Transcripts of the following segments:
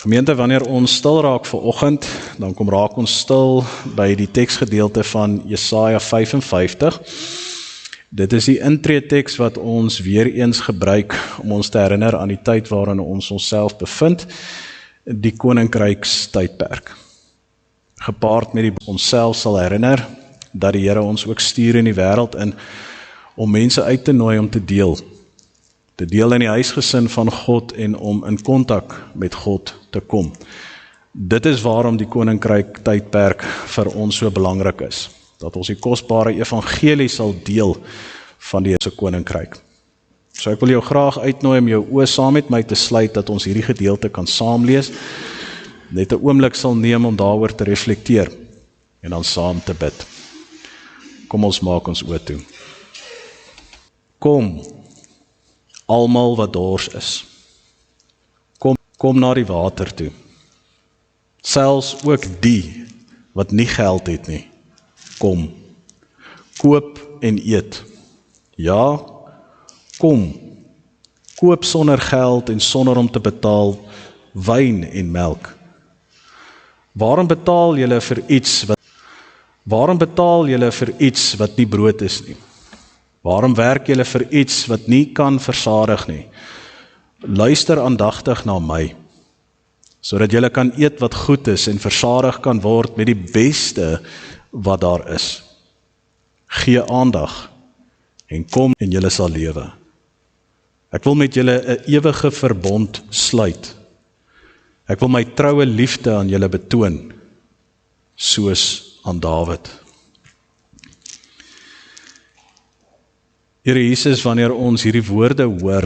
Gemeente, wanneer ons stil raak vanoggend, dan raak ons stil by die teksgedeelte van Jesaja 55. Dit is die intreeteks wat ons weer eens gebruik om ons te herinner aan die tyd waarin ons onsself bevind, die koninkrykstydperk. Gepaard met die onsself sal herinner dat die Here ons ook stuur in die wêreld in om mense uit te nooi om te deel in die huisgesin van God en om in kontak met God te kom. Dit is waarom die koninkryk tydperk vir ons so belangrik is, dat ons die kosbare evangelie sal deel van die Here se koninkryk. So ek wil jou graag uitnooi om jou oë saam met my te sluit, dat ons hierdie gedeelte kan saamlees, net 'n oomblik sal neem om daaroor te reflekteer, en dan saam te bid. Kom ons maak ons oë toe. Kom, almal wat dors is. Kom na die water toe. Selfs ook die wat nie geld het nie. Kom. Koop en eet. Ja, kom. Koop sonder geld en sonder om te betaal wyn en melk. Waarom betaal julle vir iets wat nie brood is nie? Waarom werk julle vir iets wat nie kan versadig nie? Luister aandagtig na my, sodat julle kan eet wat goed is en versadig kan word met die beste wat daar is. Gee aandag en kom en julle sal lewe. Ek wil met julle 'n ewige verbond sluit. Ek wil my troue liefde aan julle betoon, soos aan Dawid. Here Jesus, wanneer ons hierdie woorde hoor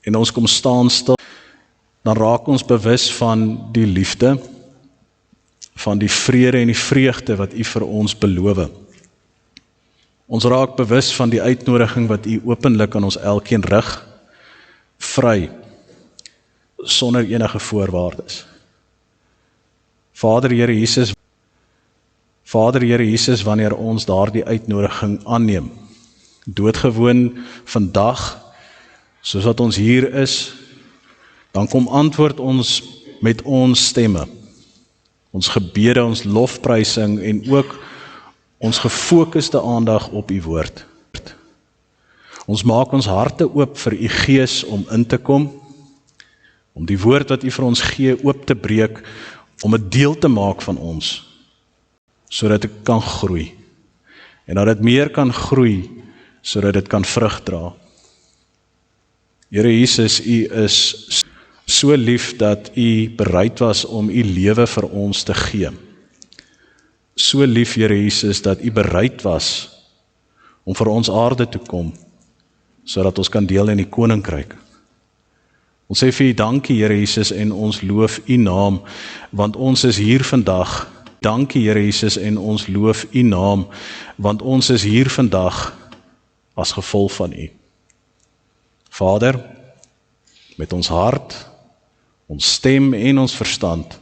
en ons kom staan stil, dan raak ons bewus van die liefde, van die vrede en die vreugde wat U vir ons beloof. Ons raak bewus van die uitnodiging wat U openlik aan ons elkeen rig, vry, sonder enige voorwaardes. Vader Here Jesus, wanneer ons daardie uitnodiging aanneem, doodgewoon vandag, soos wat ons hier is, dan kom antwoord ons met ons stemme, ons gebede, ons lofprysing en ook ons gefokuste aandag op U woord. Ons maak ons harte oop vir U Gees om in te kom, om die woord wat U vir ons gee oop te breek, om 'n deel te maak van ons, sodat dit kan groei, en dat dit meer kan groei, sodat dit kan vrug dra. Here Jesus, U is so lief dat U bereid was om U lewe vir ons te gee. So lief, Here Jesus, dat U bereid was om vir ons aarde te kom, sodat ons kan deel in die koninkryk. Ons sê vir U dankie, Here Jesus, en ons loof U naam, want ons is hier vandag. Dankie, Here Jesus, en ons loof U naam, want ons is hier vandag as gevolg van U. Vader, met ons hart, ons stem en ons verstand,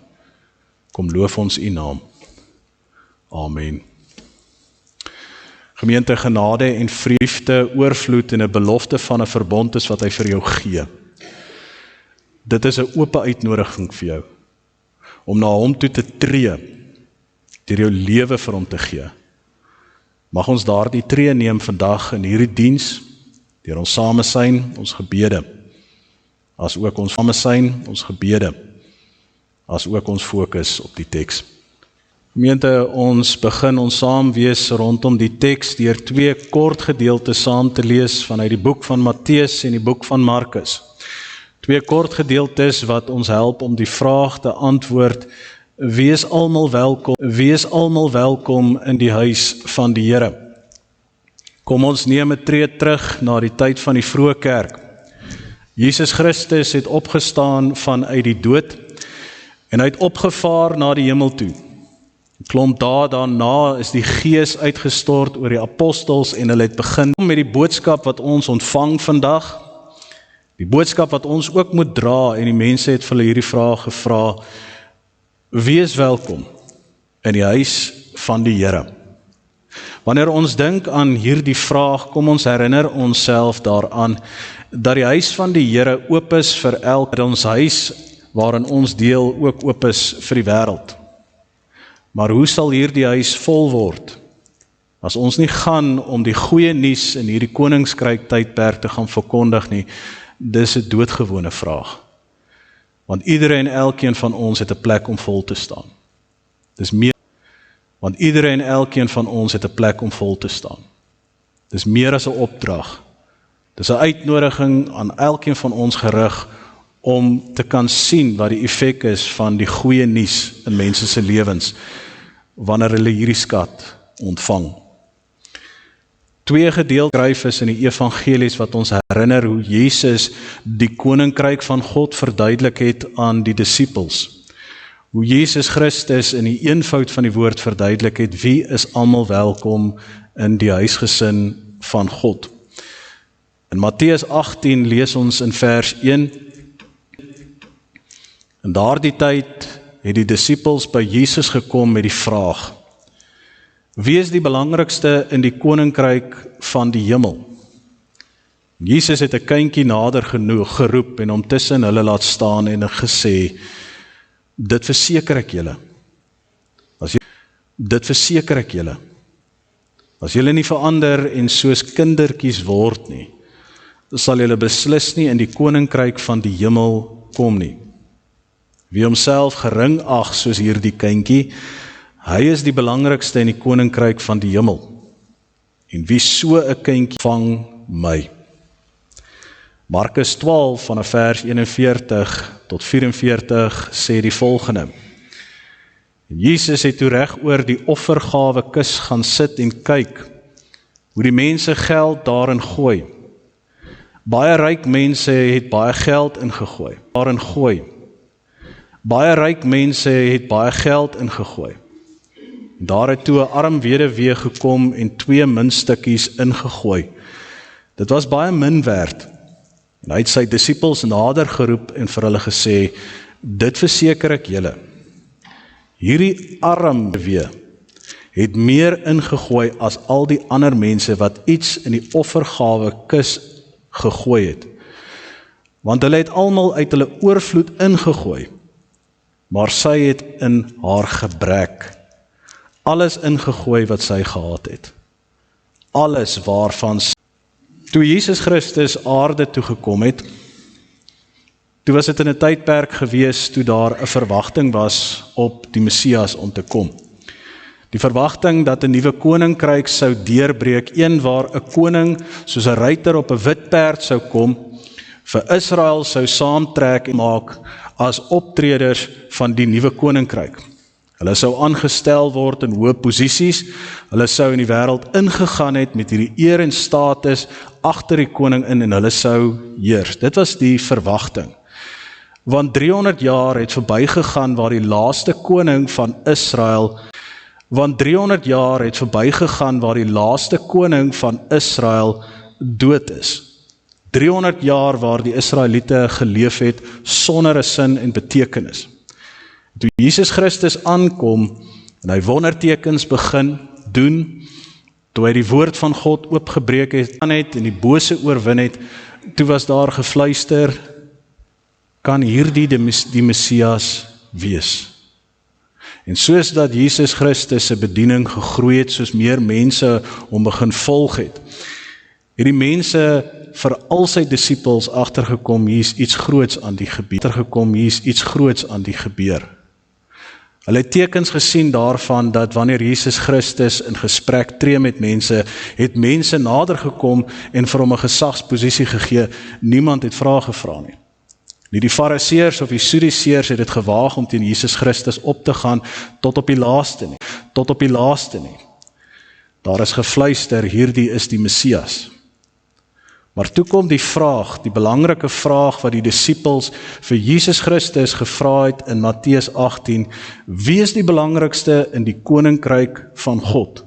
kom loof ons U naam. Amen. Gemeente, genade en liefde, oorvloed en 'n belofte van 'n verbond is wat Hy vir jou gee. Dit is 'n oop uitnodiging vir jou, om na Hom toe te tree, deur jou lewe vir Hom te gee. Mag ons daardie tree neem vandag in hierdie diens, deur ons samesyn, ons gebede, as ook ons samesyn, ons gebede, as ook ons fokus op die teks. Gemeente, ons begin ons saam wees rondom die teks deur 2 kort gedeeltes saam te lees vanuit die boek van Matteus en die boek van Markus. 2 kort gedeeltes wat ons help om die vraag te antwoord: Wees almal welkom in die huis van die Here. Kom ons neem 'n tree terug na die tyd van die vroeë kerk. Jesus Christus het opgestaan vanuit die dood en hy het opgevaar na die hemel toe. 'n Klomp dae daarna is die Gees uitgestort oor die apostels en hulle het begin met die boodskap wat ons ontvang vandag. Die boodskap wat ons ook moet dra, en die mense het vir hulle hierdie vraag gevra: Wees welkom in die huis van die Here. Wanneer ons dink aan hierdie vraag, kom ons herinner onsself daaraan dat die huis van die Here oop is vir elk. Ons huis waarin ons deel ook oop is vir die wêreld. Maar hoe sal hierdie huis vol word, as ons nie gaan om die goeie nuus in hierdie koninkryk tydperk te gaan verkondig nie? Dis 'n doodgewone vraag. Want iedereen en elkeen van ons het 'n plek om vol te staan. Want iedereen en elkeen van ons het 'n plek om vol te staan. Dis meer as 'n opdrag. Dis 'n uitnodiging aan elkeen van ons gerig om te kan sien wat die effek is van die goeie nuus in mense se lewens wanneer hulle hierdie skat ontvang. Twee gedeeltes skryf is in die evangelies wat ons herinner hoe Jesus die koninkryk van God verduidelik het aan die disippels. Hoe Jesus Christus in die eenvoud van die woord verduidelik het, wie is almal welkom in die huisgesin van God. In Matteus 18 lees ons in vers 1, in daardie tyd het die disippels by Jesus gekom met die vraag, wie is die belangrikste in die koninkryk van die hemel? Jesus het 'n kindjie nader geroep en hom tussen hulle laat staan en gesê, dit verseker ek julle. As julle nie verander en soos kindertjies word nie, sal julle beslis nie in die koninkryk van die hemel kom nie. Wie homself gering ag soos hierdie kindjie, hy is die belangrikste in die koninkryk van die hemel. En wie so 'n kindjie vang my. Markus 12 vanaf vers 41 tot 44 sê die volgende. Jesus het toe reg oor die offergawe kus gaan sit en kyk hoe die mense geld daarin gooi. Baie ryk mense het baie geld ingegooi. Baie ryk mense het baie geld ingegooi. Daar het toe 'n arm weduwee gekom en 2 muntstukkies ingegooi. Dit was baie min werd. En hy het sy disippels nader geroep en vir hulle gesê, dit verseker ek julle. Hierdie arm weduwee het meer ingegooi as al die ander mense wat iets in die offergawe kus gegooi het. Want hulle het almal uit hulle oorvloed ingegooi, maar sy het in haar gebrek alles ingegooi wat sy gehad het. Alles waarvan toe Jesus Christus aarde toe gekom het, toe was dit in 'n tydperk gewees toe daar 'n verwagting was op die Messias om te kom. Die verwagting dat 'n nuwe koninkryk sou deurbreek, een waar 'n koning soos 'n ruiter op 'n wit perd sou kom, vir Israel sou saamtrek en maak as optreders van die nuwe koninkryk. Hulle sou aangestel word in hoë posisies, hulle sou in die wêreld ingegaan het met hierdie eer en status agter die koning in en hulle sou heers. Dit was die verwagting. Want 300 jaar het verbygegaan waar die laaste koning van Israel dood is. 300 jaar waar die Israeliete geleef het sonder 'n sin en betekenis. Toe Jesus Christus aankom en hy wondertekens begin doen, toe hy die woord van God oopgebreek het en die bose oorwin het, toe was daar gefluister, kan hierdie die Messias wees. En soos dat Jesus Christus se bediening gegroei het, soos meer mense hom begin volg het die mense vir al sy disippels agtergekom, hier is iets groots aan die gebeur. Hulle het tekens gesien daarvan dat wanneer Jesus Christus in gesprek tree met mense, het mense nader gekom en vir hom 'n gesagsposisie gegee. Niemand het vrae gevra nie. Nie die Fariseërs of die Sadduseërs het dit gewaag om teen Jesus Christus op te gaan tot op die laaste nie. Daar is gefluister, hierdie is die Messias. Maar toe kom die vraag, die belangrike vraag wat die disippels vir Jesus Christus gevra het in Matteus 18, wie is die belangrikste in die koninkryk van God?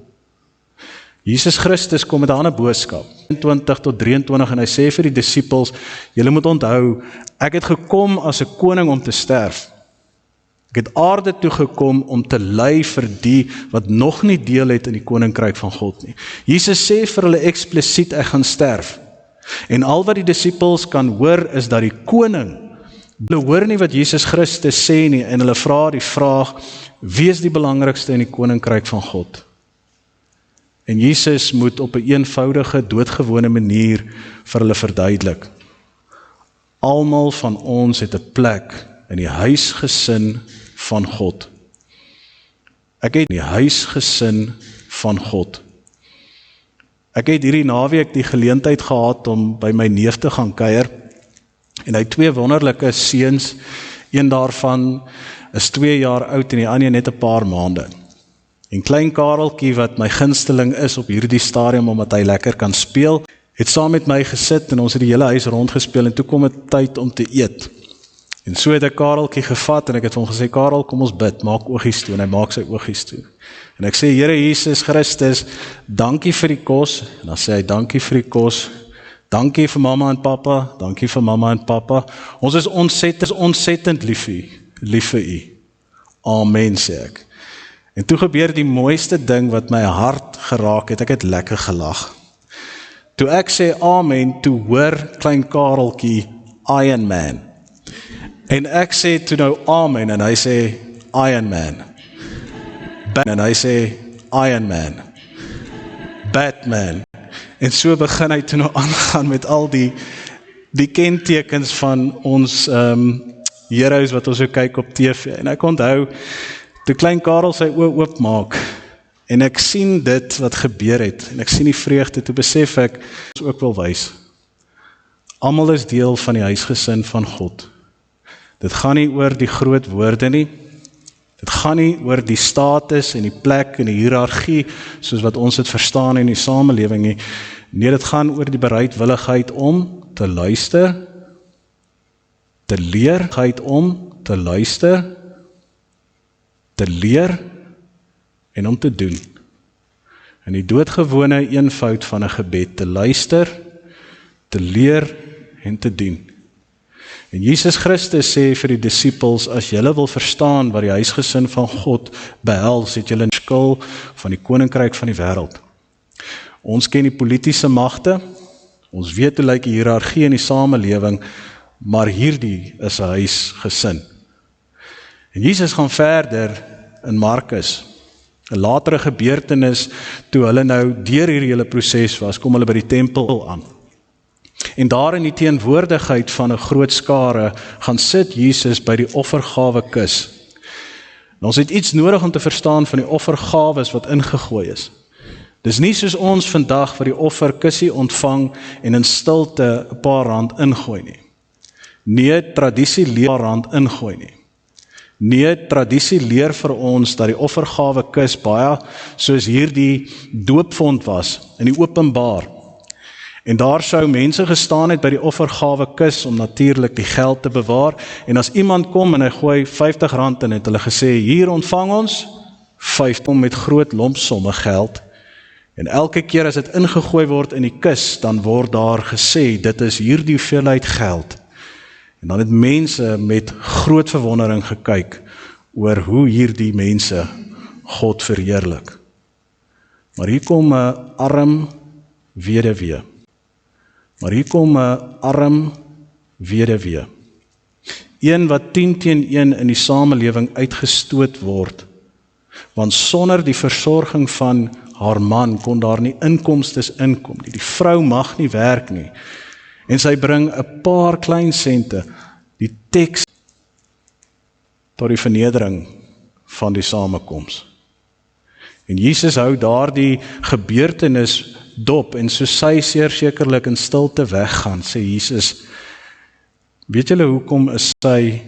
Jesus Christus kom met 'n ander boodskap, 20 tot 23, en hy sê vir die disippels, julle moet onthou, ek het gekom as 'n koning om te sterf. Ek het aarde toe gekom om te ly vir die wat nog nie deel het in die koninkryk van God nie. Jesus sê vir hulle eksplisiet, ek gaan sterf. En al wat die disippels kan hoor is dat die koning Hulle hoor nie wat Jesus Christus sê nie en hulle vra die vraag, wie is die belangrikste in die koninkryk van God? En Jesus moet op 'n eenvoudige, doodgewone manier vir hulle verduidelik. Almal van ons het 'n plek in die huisgesin van God. Ek het die huisgesin van God. Ek het hierdie naweek die geleentheid gehad om by my neef te gaan kuier. En hy het 2 wonderlike seuns. Een daarvan is 2 jaar oud en die ander net 'n paar maande. En klein Kareltjie wat my gunsteling is op hierdie stadium omdat hy lekker kan speel, het saam met my gesit en ons het die hele huis rondgespeel en toe kom dit tyd om te eet. En so het ek Kareltjie gevat en ek het vir hom gesê, Karel, kom ons bid, maak oogies toe. En hy maak sy oogies toe. En ek sê, Here Jesus Christus, dankie vir die kos. En dan sê hy, dankie vir die kos. Dankie vir mamma en pappa, dankie vir mamma en pappa. Ons is ontsettend lief vir u. Amen, sê ek. En toe gebeur die mooiste ding wat my hart geraak het, ek het lekker gelag. Toe ek sê amen, toe hoor klein Kareltjie, Iron Man. En ek sê toe nou amen, en hy sê Iron Man. En hy sê Iron Man. Batman. En so begin hy toe nou aangaan met al die kentekens van ons heroes wat ons so kyk op TV. En ek onthou, toe klein Karel sy oë oopmaak, en ek sien dit wat gebeur het, en ek sien die vreugde, toe besef ek, is ook wel wys. Almal is deel van die huisgesin van God. Dit gaan nie oor die groot woorde nie, dit gaan nie oor die status en die plek en die hiërargie, soos wat ons het verstaan in die samelewing nie. Nee, dit gaan oor die bereidwilligheid om te luister, te leer, om te luister, te leer en om te doen. In die doodgewone eenvoud van 'n gebed, te luister, te leer en te doen. En Jesus Christus sê vir die disippels, as julle wil verstaan wat die huisgesin van God behels, het julle 'n verskil van die koninkryk van die wêreld. Ons ken die politieke magte, ons weet hoe lyk die hiërargie in die samelewing, maar hierdie is 'n huisgesin. En Jesus gaan verder in Markus, 'n latere gebeurtenis, toe hulle nou deur hierdie hele proses was, kom hulle by die tempel aan. En daar in die teenwoordigheid van 'n groot skare, gaan sit Jesus by die offergawe kus. En ons het iets nodig om te verstaan van die offergawes wat ingegooi is. Dis nie soos ons vandag vir die offerkussie ontvang en in stilte 'n paar rand ingooi nie. Nee, tradisie leer rand ingooi nie. Nee, tradisie leer vir ons dat die offergawe kus baie soos hierdie doopvond was in die openbaar. En daar sou mense gestaan het by die offergawe kus om natuurlik die geld te bewaar. En as iemand kom en hy gooi R50 in, het hulle gesê, hier ontvang ons 50 met groot lompsomme geld. En elke keer as dit ingegooi word in die kus, dan word daar gesê, dit is hierdie hoeveelheid geld. En dan het mense met groot verwondering gekyk oor hoe hierdie mense God verheerlik. Maar hier kom 'n arm weduwee. Maar hier kom 'n arm weduwee. Een wat 10 teen 1 in die samelewing uitgestoot word. Want sonder die versorging van haar man kon daar nie inkomstes inkom nie. Die vrou mag nie werk nie. En sy bring 'n paar klein sente, die teks tot die vernedering van die samekoms. En Jesus hou daardie gebeurtenis dop, en so sy sekerlik in stilte weggaan, sê Jesus, weet julle hoekom is sy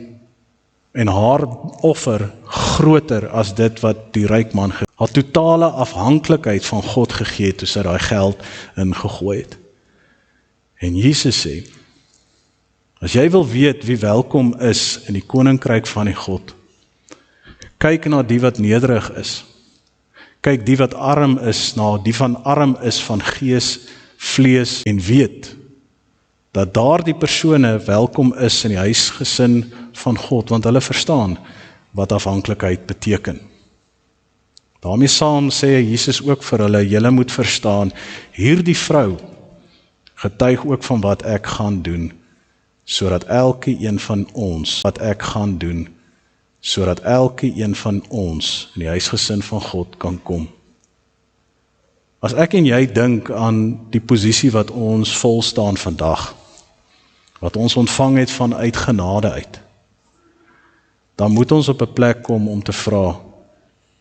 en haar offer groter as dit wat die ryk man haar totale afhanklikheid van God gegee het, toe sy daai geld ingegooi het. En Jesus sê, as jy wil weet wie welkom is in die koninkryk van die God, kyk na die wat nederig is. Kyk die wat arm is, na die van arm is van gees, vlees, en weet dat daardie persone welkom is in die huisgesin van God, want hulle verstaan wat afhanklikheid beteken. Daarmee saam sê Jesus ook vir hulle, julle moet verstaan, hierdie vrou getuig ook van wat ek gaan doen sodat elke een van ons wat ek gaan doen, sodat elke een van ons in die huisgesin van God kan kom. As ek en jy dink aan die posisie wat ons volstaan vandag, wat ons ontvang het vanuit genade uit, dan moet ons op 'n plek kom om te vra,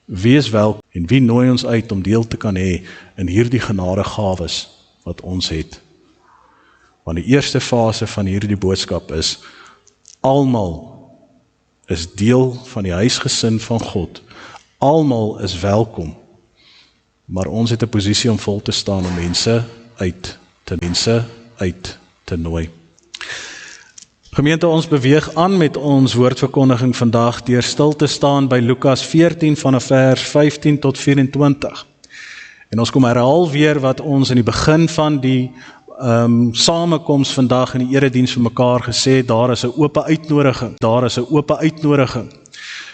wie is welkom en wie nooi ons uit om deel te kan hê in hierdie genadegawes wat ons het. Want die eerste fase van hierdie boodskap is, almal is deel van die huisgesin van God. Almal is welkom, maar ons het 'n posisie om vol te staan om mense uit te nooi. Gemeente, ons beweeg aan met ons woordverkondiging vandag deur stil te staan by Lukas 14 vanaf vers 15 tot 24. En ons kom herhaal weer wat ons in die begin van die samekoms vandag in die erediens vir mekaar gesê, daar is 'n oop uitnodiging.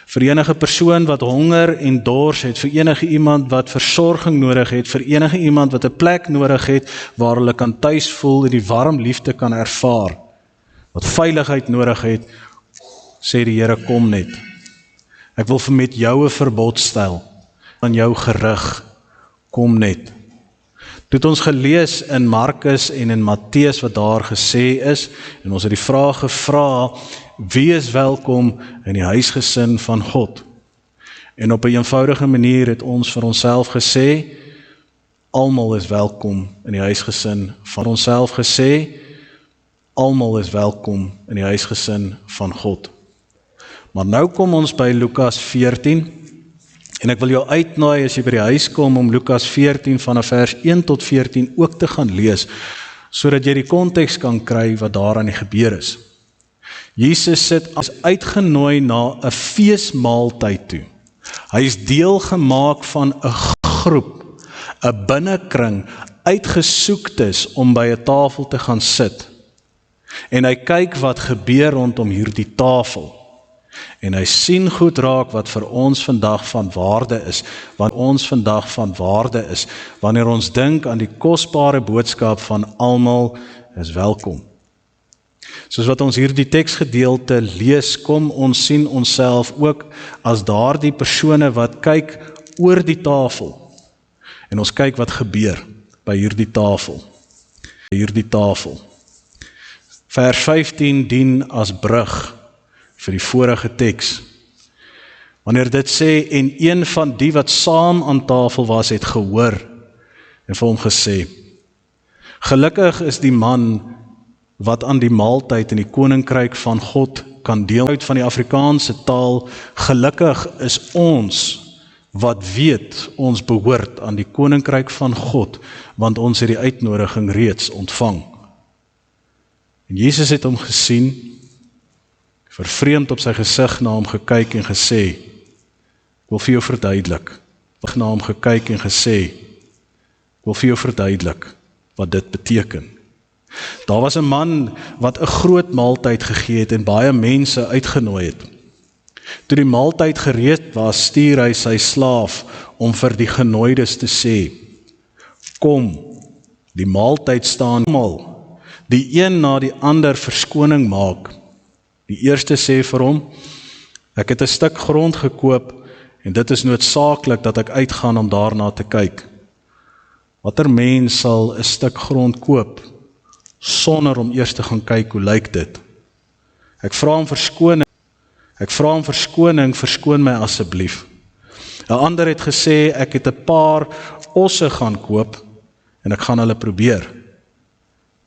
Vir enige persoon wat honger en dors het, vir enige iemand wat versorging nodig het, vir enige iemand wat 'n plek nodig het waar hulle kan tuis voel en die warm liefde kan ervaar, wat veiligheid nodig het, sê die Here, kom net. Ek wil met jou 'n verbod stel, aan jou gerig, kom net. Toe ons gelees in Markus en in Matteus wat daar gesê is, en ons het die vraag gevra, wie is welkom in die huisgesin van God? En op 'n eenvoudige manier het ons vir onsself gesê, almal is welkom in die huisgesin van onsself gesê, almal is welkom in die huisgesin van God. Maar nou kom ons by Lukas 14, en ek wil jou uitnooi as jy by die huis kom om Lukas 14 vanaf vers 1 tot 14 ook te gaan lees, sodat jy die konteks kan kry wat daaraan gebeur is. Jesus is uitgenooi na 'n feesmaaltyd toe. Hy is deel gemaak van 'n groep, 'n binnekring, uitgesoektes om by 'n tafel te gaan sit. En hy kyk wat gebeur rondom hierdie tafel. En hy sien goed raak wat vir ons vandag van waarde is, wanneer ons dink aan die kosbare boodskap van almal is welkom. Soos wat ons hierdie teksgedeelte lees, kom ons sien onsself ook as daardie persone wat kyk oor die tafel. En ons kyk wat gebeur by hierdie tafel. Vers 15 dien as brug vir die vorige teks. Wanneer dit sê, en een van die wat saam aan tafel was, het gehoor en vir hom gesê, gelukkig is die man wat aan die maaltyd in die koninkryk van God kan deel. Uit van die Afrikaanse taal, gelukkig is ons wat weet ons behoort aan die koninkryk van God, want ons het die uitnodiging reeds ontvang. En Jesus het hom gesien, vervreemd op sy gesig na hom gekyk en gesê, ek wil vir jou verduidelik, wat dit beteken. Daar was 'n man wat 'n groot maaltyd gegee het en baie mense uitgenooi het. Toe die maaltyd gereed was, stuur hy sy slaaf om vir die genooides te sê, kom, die maaltyd staan almal, die een na die ander verskoning maak. Die eerste sê vir hom, ek het 'n stuk grond gekoop en dit is noodsaaklik dat ek uitgaan om daarna te kyk. Watter mens sal 'n stuk grond koop sonder om eers te gaan kyk hoe lyk dit? Ek vra hom verskoning, verskoon my asseblief. 'n ander het gesê, ek het 'n paar osse gaan koop en ek gaan hulle probeer.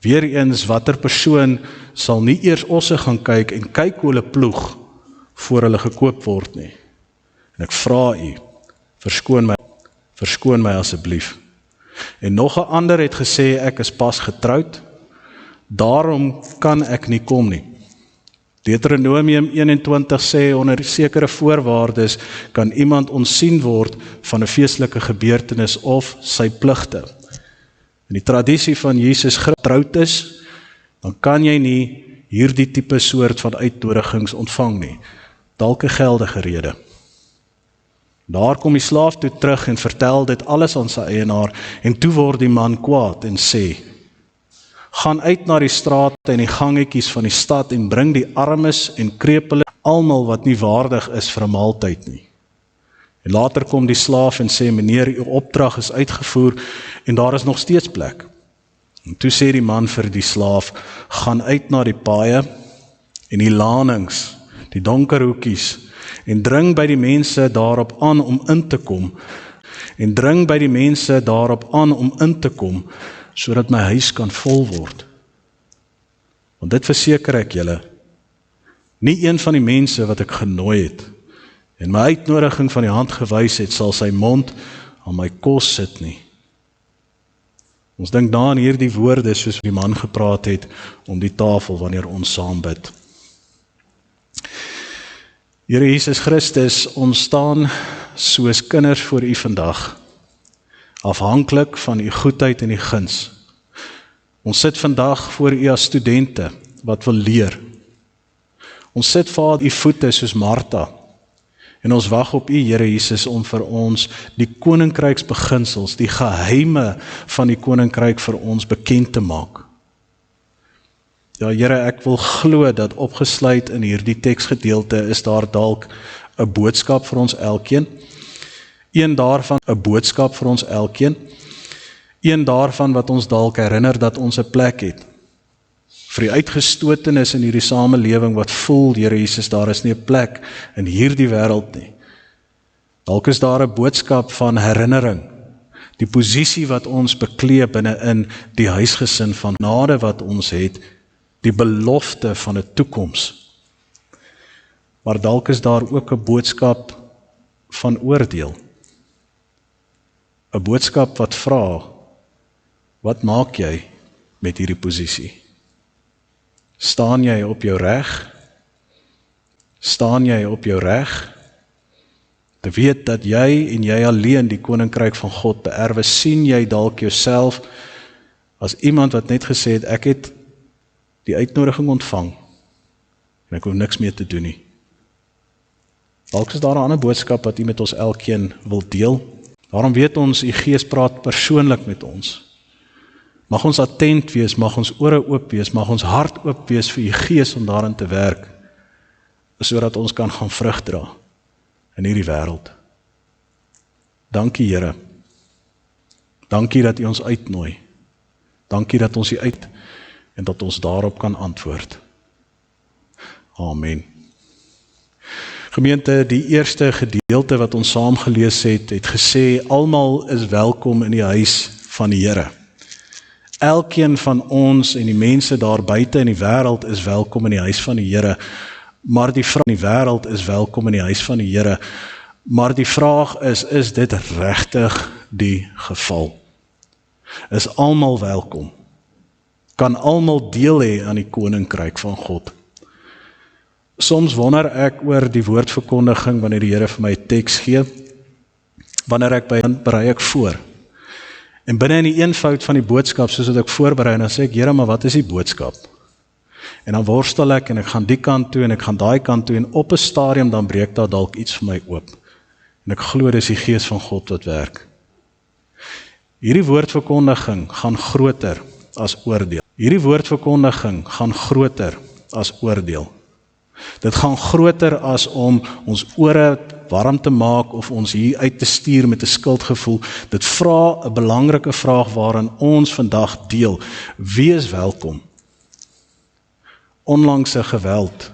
Weereens, watter persoon sal nie eers osse gaan kyk en kyk hoe hulle ploeg voor hulle gekoop word nie. En ek vra u, verskoon my asseblief. En nog 'n ander het gesê, ek is pas getroud, daarom kan ek nie kom nie. Deuteronomium 21 sê, onder sekere voorwaardes kan iemand ontsien word van 'n feestelike gebeurtenis of sy pligte. In die tradisie van Jesus getroud is, dan kan jy nie hierdie tipe soort van uitnodigings ontvang nie. Dalk 'n geldige rede. Daar kom die slaaf toe terug en vertel dit alles aan sy eienaar, en toe word die man kwaad en sê, Gaan uit na die strate en die gangetjies van die stad en bring die armes en krepeles, almal wat nie waardig is vir 'n maaltyd nie. En later kom die slaaf en sê, meneer, uw opdrag is uitgevoer en daar is nog steeds plek. En toe sê die man vir die slaaf, gaan uit na die paaie en die lanings, die donker hoekies, en dring by die mense daarop aan om in te kom, sodat my huis kan vol word. Want dit verseker ek julle, nie een van die mense wat ek genooi het, en my uitnodiging van die hand gewys het, sal sy mond aan my kos sit nie. Ons dink na aan hierdie woorde, soos die man gepraat het, om die tafel wanneer ons saam bid. Here Jesus Christus, ons staan soos kinders voor U vandag, afhanklik van U goedheid en U guns. Ons sit vandag voor U as studente, wat wil leer. Ons sit voor U voete soos Martha, en ons wag op U, Here Jesus, om vir ons die koninkryksbeginsels, die geheime van die koninkryk vir ons bekend te maak. Ja, Here, ek wil glo dat opgesluit in hierdie teksgedeelte is daar dalk 'n boodskap vir ons elkeen. Een daarvan 'n boodskap vir ons elkeen. Een daarvan wat ons dalk herinner dat ons 'n plek het. Vir die uitgestotenis in hierdie samelewing wat voel, Here Jesus, daar is nie 'n plek in hierdie wêreld nie. Dalk is daar 'n boodskap van herinnering. Die posisie wat ons beklee binne in die huisgesin van genade wat ons het, die belofte van 'n toekoms. Maar dalk is daar ook 'n boodskap van oordeel. 'n boodskap wat vra, wat maak jy met hierdie posisie? Staan jy op jou reg? Staan jy op jou reg? Te weet dat jy en jy alleen die koninkryk van God beerwe, sien jy dalk jouself as iemand wat net gesê het, ek het die uitnodiging ontvang en ek hoef niks meer te doen nie. Dalk is daar 'n ander boodskap wat U met ons elkeen wil deel. Daarom weet ons, U Gees praat persoonlik met ons. Mag ons attent wees, mag ons ore oop wees, mag ons hart oop wees vir U Gees om daarin te werk, sodat ons kan gaan vrug dra in hierdie wêreld. Dankie Here. Dankie dat U ons uitnooi. Dankie dat ons U uit en dat ons daarop kan antwoord. Amen. Gemeente, die eerste gedeelte wat ons saam gelees het gesê, almal is welkom in die huis van die Here. Elkeen van ons en die mense daar buite in die wêreld is welkom in die huis van die Here, maar die vraag in die wêreld is welkom in die huis van die Here, maar die vraag is dit regtig die geval? Is almal welkom? Kan almal deel hê aan die koninkryk van God? Soms wonder ek oor die woordverkondiging wanneer die Here vir my 'n teks gee. Wanneer ek berei ek voor. En binne in die eenvoud van die boodskap, soos wat ek voorberei, dan sê ek, Here, maar wat is die boodskap? En dan worstel ek en ek gaan die kant toe en ek gaan daai kant toe en op 'n stadium dan breek daar dalk iets vir my oop. En ek glo dis die Gees van God wat werk. Hierdie woordverkondiging gaan groter as oordeel. Hierdie woordverkondiging gaan groter as oordeel. Dit gaan groter as om ons ore warm te maak of ons hier uit te stuur met 'n skuldgevoel. Dit vra 'n belangrike vraag waarin ons vandag deel. Wie is welkom? Onlangse geweld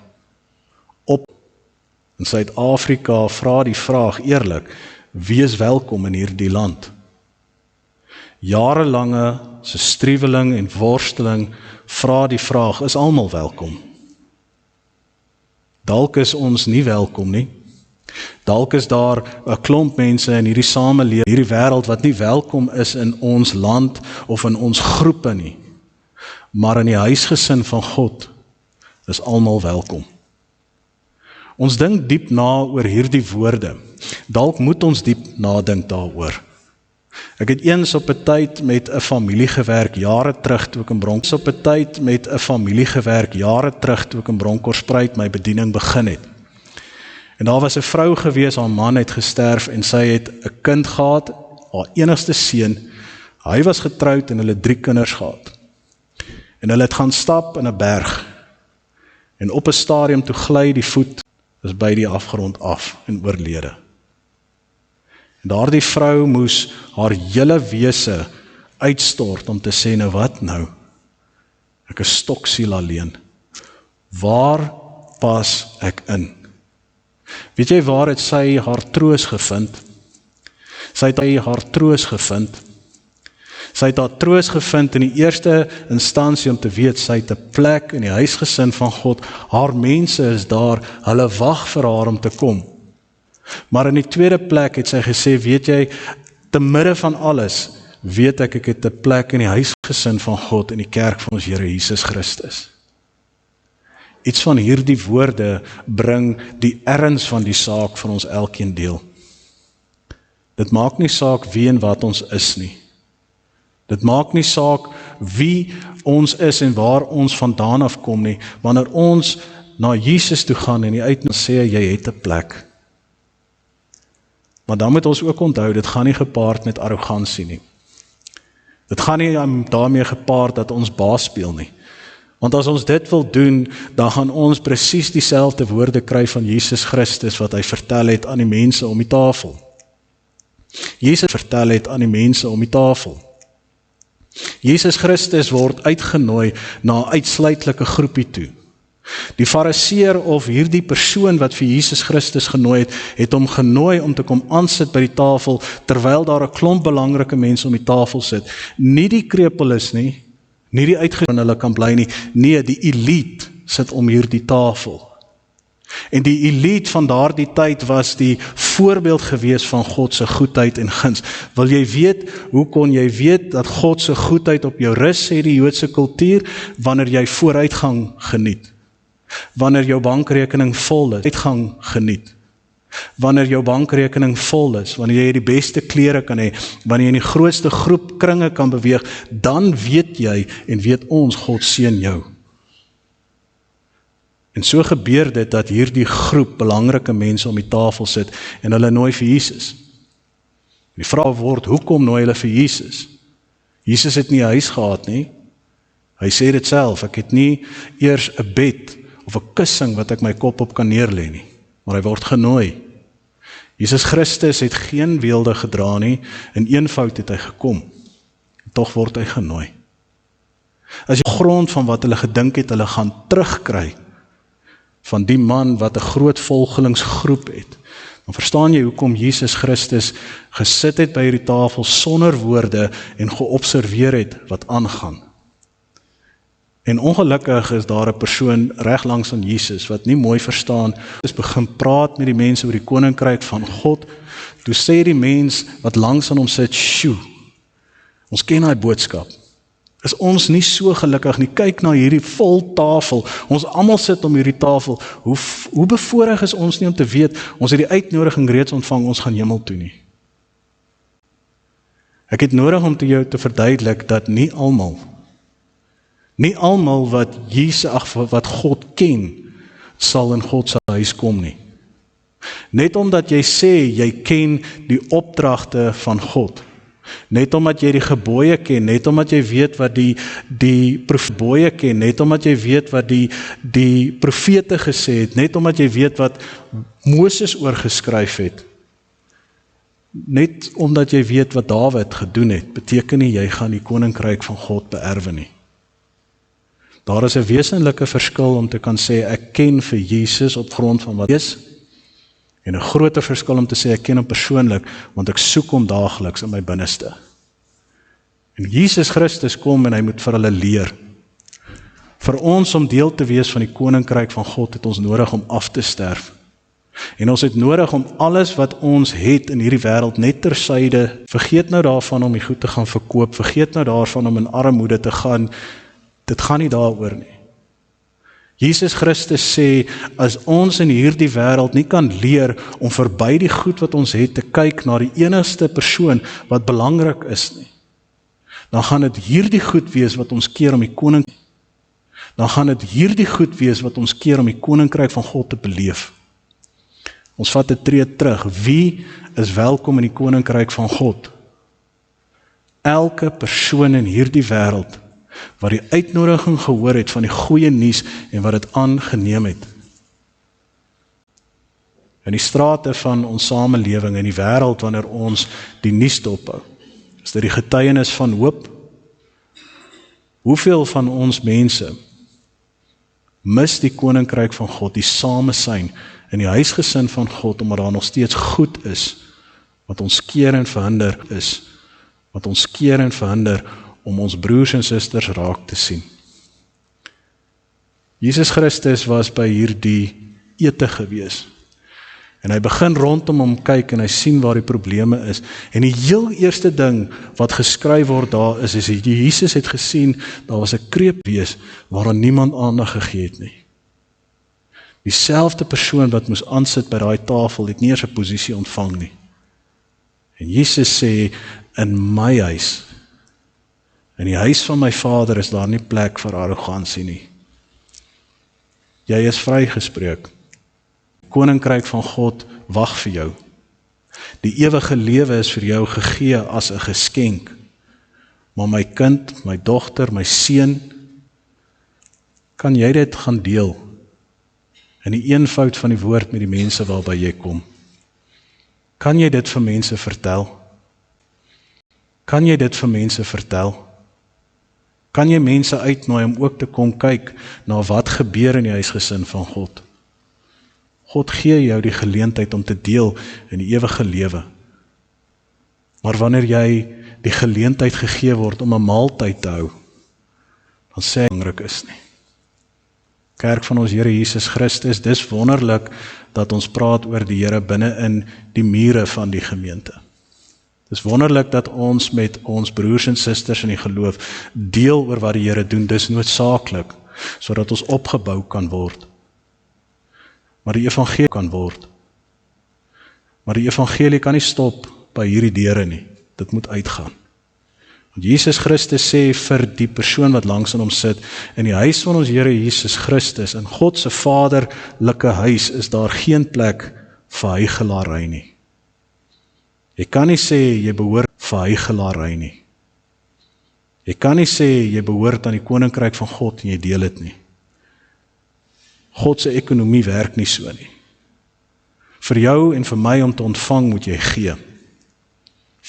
op in Suid-Afrika vra die vraag eerlik, wie is welkom in hierdie land? Jarelange se struweling en worsteling vra die vraag, is almal welkom? Dalk is ons nie welkom nie. Dalk is daar 'n klomp mense in hierdie samelewing, hierdie wêreld wat nie welkom is in ons land of in ons groepe nie. Maar in die huisgesin van God is almal welkom. Ons dink diep na oor hierdie woorde. Dalk moet ons diep nadink daaroor. Ek het eens op 'n tyd met 'n familie gewerk jare terug toe ek in Bronkhorstspruit my bediening begin het. En daar was 'n vrou gewees, haar man het gesterf en sy het 'n kind gehad, haar enigste seun. Hy was getroud en hulle 3 kinders gehad. En hulle het gaan stap in 'n berg. En op 'n stadium toe gly die voet is by die afgrond af en oorlede. En daardie vrou moes haar hele wese uitstort om te sê, nou wat nou? Ek is stoksiel alleen. Waar pas ek in? Weet jy waar het sy haar troos gevind? Sy het haar troos gevind. Sy het haar troos gevind in die eerste instansie om te weet, sy het 'n plek in die huisgesin van God. Haar mense is daar, hulle wag vir haar om te kom. Maar in die tweede plek het sy gesê, weet jy, te midde van alles, weet ek het 'n plek in die huisgesin van God in die kerk van ons Here Jesus Christus. Iets van hierdie woorde bring die erns van die saak van ons elkeen deel. Dit maak nie saak wie en wat ons is nie. Dit maak nie saak wie ons is en waar ons vandaan afkom nie. Wanneer ons na Jesus toe gaan en die uit sê, jy het 'n plek. Maar dan moet ons ook onthou, dit gaan nie gepaard met arrogansie nie. Dit gaan nie daarmee gepaard dat ons baas speel nie. Want as ons dit wil doen, dan gaan ons presies dieselfde woorde kry van Jesus Christus wat hy vertel het aan die mense om die tafel. Jesus vertel het aan die mense om die tafel. Jesus Christus word uitgenooi na 'n uitsluitlike groepie toe. Die fariseer of hierdie persoon wat vir Jesus Christus genooi het hom genooi om te kom aansit by die tafel, terwyl daar 'n klomp belangrike mense om die tafel sit. Nie die krepeles nie, nie die uitgegaan hulle kan bly nie, nee, die elite sit om hierdie tafel. En die elite van daardie tyd was die voorbeeld gewees van God se goedheid en guns. Wil jy weet, hoe kon jy weet dat God se goedheid op jou rus, sê die Joodse kultuur, wanneer jy vooruitgang geniet? Wanneer jou bankrekening vol is, uitgang geniet. Wanneer jou bankrekening vol is, wanneer jy die beste klere kan hê, wanneer jy in die grootste groep kringe kan beweeg, dan weet jy en weet ons, God seën jou. En so gebeur dit dat hierdie groep belangrike mense om die tafel sit en hulle nooi vir Jesus. Die vraag word, hoekom nooi hulle vir Jesus? Jesus het nie 'n huis gehad nie. Hy sê dit self, ek het nie eers 'n bed of 'n kussing wat ek my kop op kan neerlê nie, maar hy word genooi. Jesus Christus het geen weelde gedra nie, in eenvoud het hy gekom. Tog word hy genooi. As jy grond van wat hulle gedink het, hulle gaan terugkry van die man wat 'n groot volgelingsgroep het, dan verstaan jy hoekom Jesus Christus gesit het by hierdie tafel sonder woorde en geobserveer het wat aangaan. En ongelukkig is daar 'n persoon reg langs aan Jesus wat nie mooi verstaan, is begin praat met die mense oor die koninkryk van God. Toe sê die mens wat langs aan hom sit, "Sjoe, ons ken daai boodskap. Is ons nie so gelukkig nie? Kyk na hierdie vol tafel. Ons almal sit om hierdie tafel. Hoe bevoorreg is ons nie om te weet, ons het die uitnodiging reeds ontvang, ons gaan hemel toe nie." Ek het nodig om jou te verduidelik dat nie almal wat God ken, sal in God se huis kom nie. Net omdat jy sê, jy ken die opdragte van God, net omdat jy die gebooie ken, net omdat jy weet wat die profete ken, net omdat jy weet wat die profete gesê het, net omdat jy weet wat Moses oorgeskryf het, net omdat jy weet wat Dawid gedoen het, beteken nie jy gaan die koninkryk van God beerwe nie. Daar is 'n wesenlike verskil om te kan sê, ek ken vir Jesus op grond van wat is, en 'n groter verskil om te sê, ek ken hom persoonlik, want ek soek hom daagliks in my binneste. En Jesus Christus kom en hy moet vir hulle leer. Vir ons om deel te wees van die koninkryk van God, het ons nodig om af te sterf. En ons het nodig om alles wat ons het in hierdie wêreld net tersyde, vergeet nou daarvan om die goed te gaan verkoop, vergeet nou daarvan om in armoede te gaan, dit gaan nie daaroor nie. Jesus Christus sê, as ons in hierdie wêreld nie kan leer om verby die goed wat ons het te kyk na die enigste persoon wat belangrik is nie, dan gaan dit hierdie goed wees wat ons keer om die koninkryk van God te beleef. Ons vat 'n tree terug. Wie is welkom in die koninkryk van God? Elke persoon in hierdie wêreld wat die uitnodiging gehoor het van die goeie nuus en wat dit aangeneem het. In die strate van ons samelewing, in die wêreld wanneer ons die nuus dophou, is dit die getuienis van hoop. Hoeveel van ons mense mis die koninkryk van God, die samesyn in die huisgesin van God, omdat daar nog steeds goed is, wat ons keer en verhinder is, wat ons keer en verhinder om ons broers en susters raak te sien. Jesus Christus was by hierdie ete gewees, en hy begin rondom hom kyk en hy sien waar die probleme is, en die heel eerste ding wat geskryf word daar is Jesus het gesien, daar was 'n kreepwees waaraan niemand aandag gegee het nie. Dieselfde persoon wat moes aansit by daai tafel, het nie eers 'n posisie ontvang nie. En Jesus sê, in my huis, in die huis van my Vader is daar nie plek vir arrogansie nie. Jy is vrygespreek. Koninkryk van God wag vir jou. Die ewige lewe is vir jou gegee as 'n geskenk. Maar my kind, my dogter, my seun, kan jy dit gaan deel in die eenvoud van die woord met die mense waarby jy kom? Kan jy dit vir mense vertel? Kan jy dit vir mense vertel? Kan jy mense uitnooi om ook te kom kyk na wat gebeur in die huisgesin van God? God gee jou die geleentheid om te deel in die ewige lewe. Maar wanneer jy die geleentheid gegee word om 'n maaltyd te hou, dan sê hy belangrik is nie. Kerk van ons Here Jesus Christus, dis wonderlik dat ons praat oor die Here binne in die mure van die gemeente. Dis wonderlik dat ons met ons broers en susters in die geloof deel oor wat die Here doen. Dis noodsaaklik, sodat ons opgebou kan word. Maar die evangelie kan word. Maar die evangelie kan nie stop by hierdie deure nie. Dit moet uitgaan. Want Jesus Christus sê vir die persoon wat langs aan hom sit, in die huis van ons Here Jesus Christus, in God se vaderlike huis, is daar geen plek vir huichelaarry nie. Jy kan nie sê jy behoort vir huichelaarry nie. Jy kan nie sê jy behoort aan die koninkryk van God en jy deel dit nie. God se ekonomie werk nie so nie. Vir jou en vir my om te ontvang moet jy gee.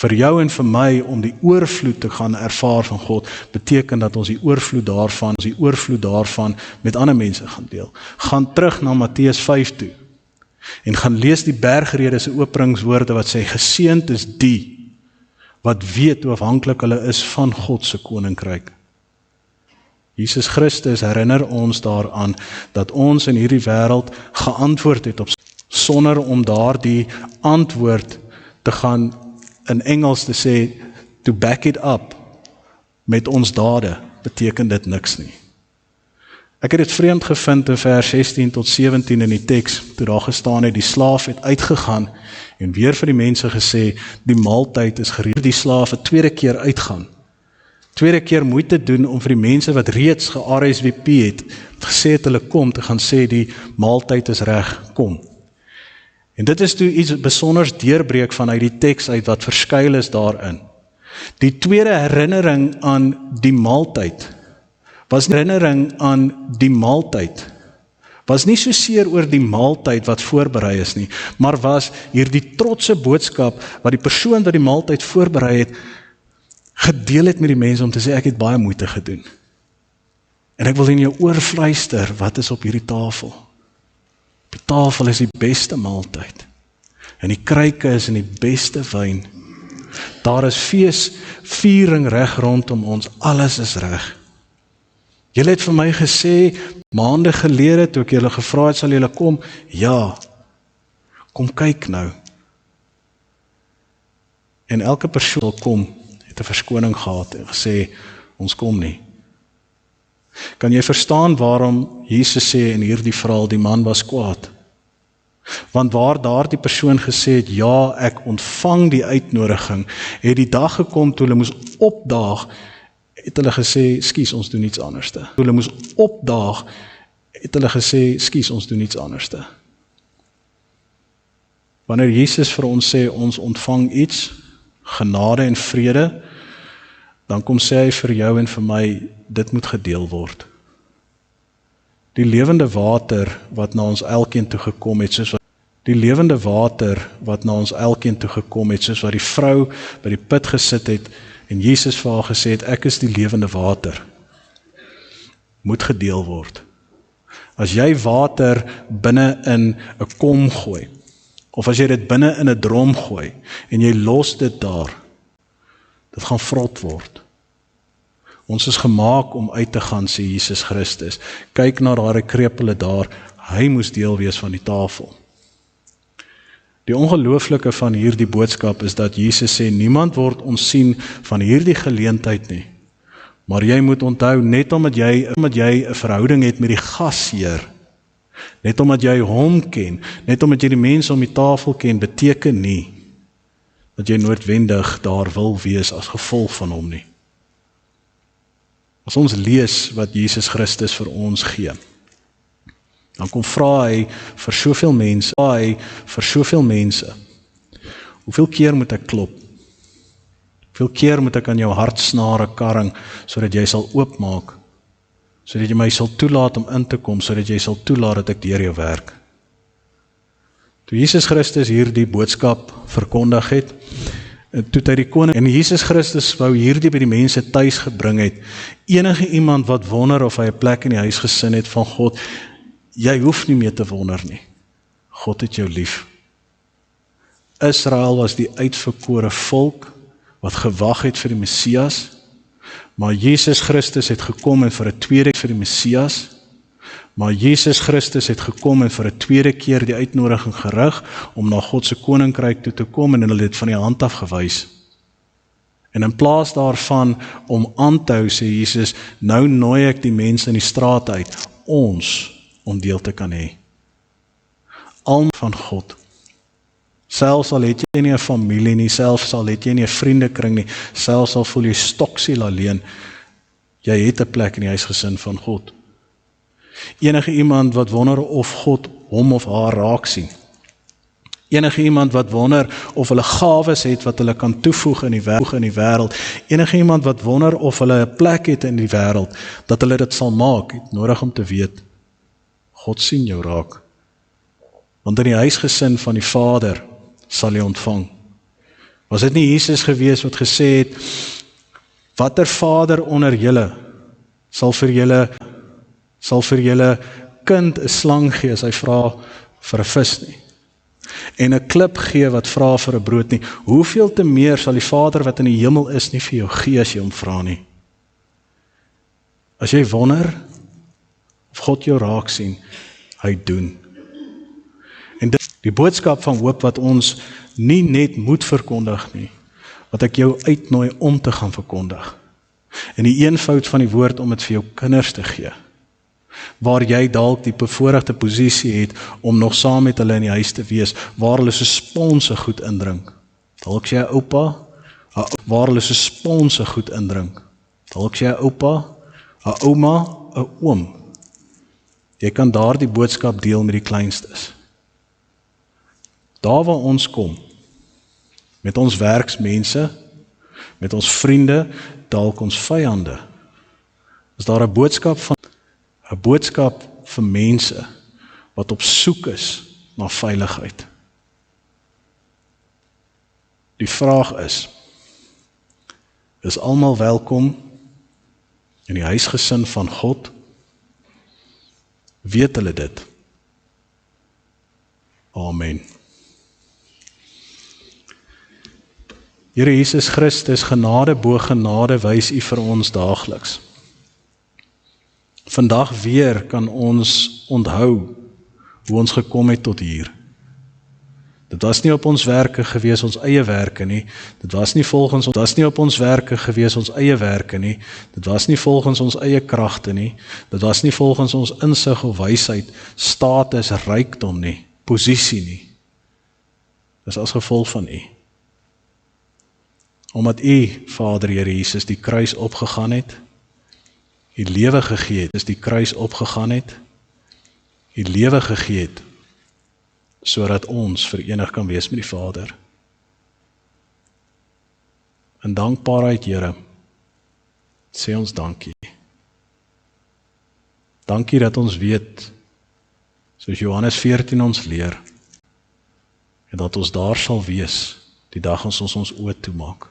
Vir jou en vir my om die oorvloed te gaan ervaar van God, beteken dat ons die oorvloed daarvan met ander mense gaan deel. Gaan terug na Matteus 5 toe en gaan lees die bergrede se openingswoorde wat sê, geseënd is die wat weet hoe afhanklik hulle is van God se koninkryk. Jesus Christus herinner ons daaraan dat ons in hierdie wêreld geantwoord het op sonder om daardie antwoord te gaan in Engels te sê, to back it up met ons dade, beteken dit niks nie. Ek het dit vreemd gevind in vers 16 tot 17 in die teks, toe daar gestaan het, die slaaf het uitgegaan en weer vir die mense gesê, die maaltyd is gereed. Die slaaf het tweede keer uitgaan. Tweede keer moeite doen om vir die mense wat reeds ge-RSVP het, gesê het hulle kom, te gaan sê die maaltyd is reg, kom. En dit is toe iets besonders deurbreek vanuit die teks uit wat verskuil is daarin. Die tweede herinnering aan die maaltyd was nie so seer oor die maaltyd wat voorberei is nie, maar was hierdie trotse boodskap wat die persoon wat die maaltyd voorberei het, gedeel het met die mense om te sê, ek het baie moeite gedoen. En ek wil in jou oor fluister, wat is op hierdie tafel? Op die tafel is die beste maaltyd. En die kruike is in die beste wyn. Daar is fees, viering reg rondom ons, alles is reg. Julle het vir my gesê, maande gelede, toe ek julle gevra het, sal julle kom? Ja, kom kyk nou. En elke persoon wat kom, het 'n verskoning gehad en gesê, ons kom nie. Kan jy verstaan waarom Jesus sê in hierdie verhaal, die man was kwaad? Want waar daardie persoon gesê het, ja, ek ontvang die uitnodiging, het die dag gekom toe hulle moes opdaag, het hulle gesê, skus, ons doen iets anderste. Toe hulle moes opdaag, het hulle gesê, skus, ons doen iets anderste. Wanneer Jesus vir ons sê, ons ontvang iets, genade en vrede, dan kom sê hy vir jou en vir my, dit moet gedeel word. Die lewende water wat na ons elkeen toe gekom het, soos wat die vrou by die put gesit het en Jesus vir haar gesê het, ek is die lewende water, moet gedeel word. As jy water binne in 'n kom gooi, of as jy dit binne in 'n drom gooi, en jy los dit daar, dit gaan vrot word. Ons is gemaak om uit te gaan, sê Jesus Christus. Kyk na daardie krepele daar, hy moes deel wees van die tafel. Die ongelooflike van hierdie boodskap is dat Jesus sê, niemand word ontsien van hierdie geleentheid nie. Maar jy moet onthou, net omdat jy 'n verhouding het met die gasheer, net omdat jy hom ken, net omdat jy die mense om die tafel ken, beteken nie dat jy noodwendig daar wil wees as gevolg van hom nie. As ons lees wat Jesus Christus vir ons gee, dan kom vra hy vir soveel mense, hoeveel keer moet ek klop? Hoeveel keer moet ek aan jou hartsnare karring, sodat jy sal oopmaak, sodat jy my sal toelaat om in te kom, sodat jy sal toelaat dat ek deur jou werk. Toe Jesus Christus hierdie boodskap verkondig het, toe hy die koning, en Jesus Christus wou hierdie by die mense tuis gebring het, enige iemand wat wonder of hy 'n plek in die huisgesin het van God, jy hoef nie meer te wonder nie. God het jou lief. Israel was die uitverkore volk, wat gewag het vir die Messias, maar Jesus Christus het gekom en vir 'n tweede keer die uitnodiging gerig om na God se koninkryk toe te kom en hulle het van die hand af gewys. En in plaas daarvan om aan te hou, sê Jesus, nou nooi ek die mense in die straat uit, ons om deel te kan hê. Almal van God. Selfs al het jy nie 'n familie nie, selfs al het jy nie 'n vriendekring nie, selfs al voel jy stoksiel alleen, jy het 'n plek in die huisgesin van God. Enige iemand wat wonder of God hom of haar raak sien. Enige iemand wat wonder of hulle gawes het wat hulle kan toevoeg in die wêreld. Enige iemand wat wonder of hulle 'n plek het in die wêreld, dat hulle dit sal maak, het nodig om te weet, God sien jou raak. Want in die huisgesin van die Vader sal jy ontvang. Was dit nie Jesus gewees wat gesê het, watter vader onder julle sal vir julle kind 'n slang gee as hy vra vir 'n vis nie, en 'n klip gee wat vra vir 'n brood nie, hoeveel te meer sal die Vader wat in die hemel is nie vir jou gee as jy hom vra nie. As jy wonder of God jou raak sien, hy doen. En dit die boodskap van hoop wat ons nie net moet verkondig nie, wat ek jou uitnooi om te gaan verkondig. En die eenvoud van die woord om dit vir jou kinders te gee, waar jy dalk die bevoorregte posisie het om nog saam met hulle in die huis te wees, waar hulle so sponse goed indrink. Dalk jy 'n oupa, waar hulle so sponse goed indrink. Dalk jy 'n oupa, 'n ouma, 'n oom. Jy kan daardie boodskap deel met die kleinstes. Daar waar ons kom, met ons werksmense, met ons vriende, dalk ons vyande, is daar 'n boodskap vir mense wat op soek is na veiligheid. Die vraag is almal welkom in die huisgesin van God? Weet hulle dit? Amen. Here Jesus Christus, genade bo genade wys U vir ons daagliks. Vandag weer kan ons onthou hoe ons gekom het tot hier. Dit was nie op ons werke gewees, ons eie werke nie. Dit was nie op ons werke gewees, ons eie werke nie. Dit was nie volgens ons eie kragte nie. Dit was nie volgens ons insig of wysheid, status, rykdom nie, posisie nie. Dis as gevolg van U. Omdat U, Vader Here Jesus, die kruis opgegaan het, U lewe gegee het, die kruis opgegaan het, U lewe gegee het, sodat ons verenig kan wees met die Vader. In dankbaarheid, Here, sê ons dankie. Dankie dat ons weet, soos Johannes 14 ons leer, en dat ons daar sal wees, die dag as ons ons oë toemaak.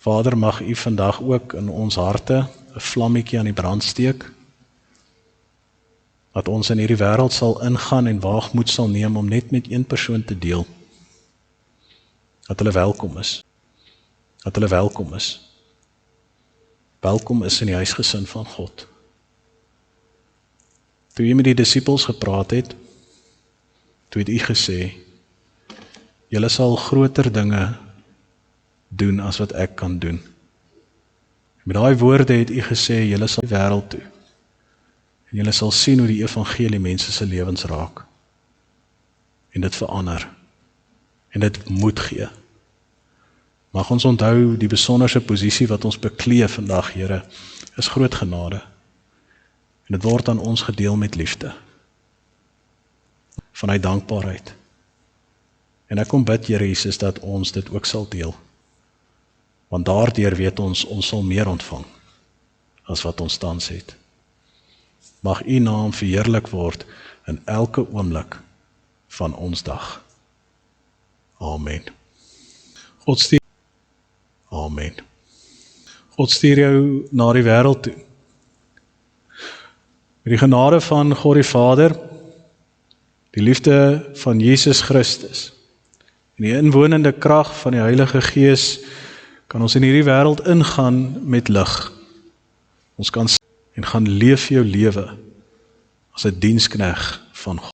Vader, mag U vandag ook in ons harte 'n vlammetjie aan die brand steek, dat ons in hierdie wêreld sal ingaan en waagmoed sal neem om net met een persoon te deel, dat hulle welkom is, dat hulle welkom is, welkom is in die huisgesin van God. Toe U met die disippels gepraat het, toe het U gesê, julle sal groter dinge doen as wat ek kan doen. Met daai woorde het U gesê, julle sal die wêreld toe, en julle sal sien hoe die evangelie mense se lewens raak, en dit verander, en dit moed gee. Mag ons onthou, die besonderse posisie wat ons beklee vandag, Here, is groot genade, en dit word aan ons gedeel met liefde, vanuit dankbaarheid. En ek kom bid, Here Jesus, dat ons dit ook sal deel, want daardeur weet ons sal meer ontvang, as wat ons tans het. Mag U naam verheerlik word in elke oomblik van ons dag. Amen. God stuur, Amen. God stuur jou na die wêreld toe. Met die genade van God die Vader, die liefde van Jesus Christus, en die inwonende krag van die Heilige Gees, kan ons in hierdie wêreld ingaan met lig. Ons kan en gaan leef jou lewe as 'n dienskneg van God.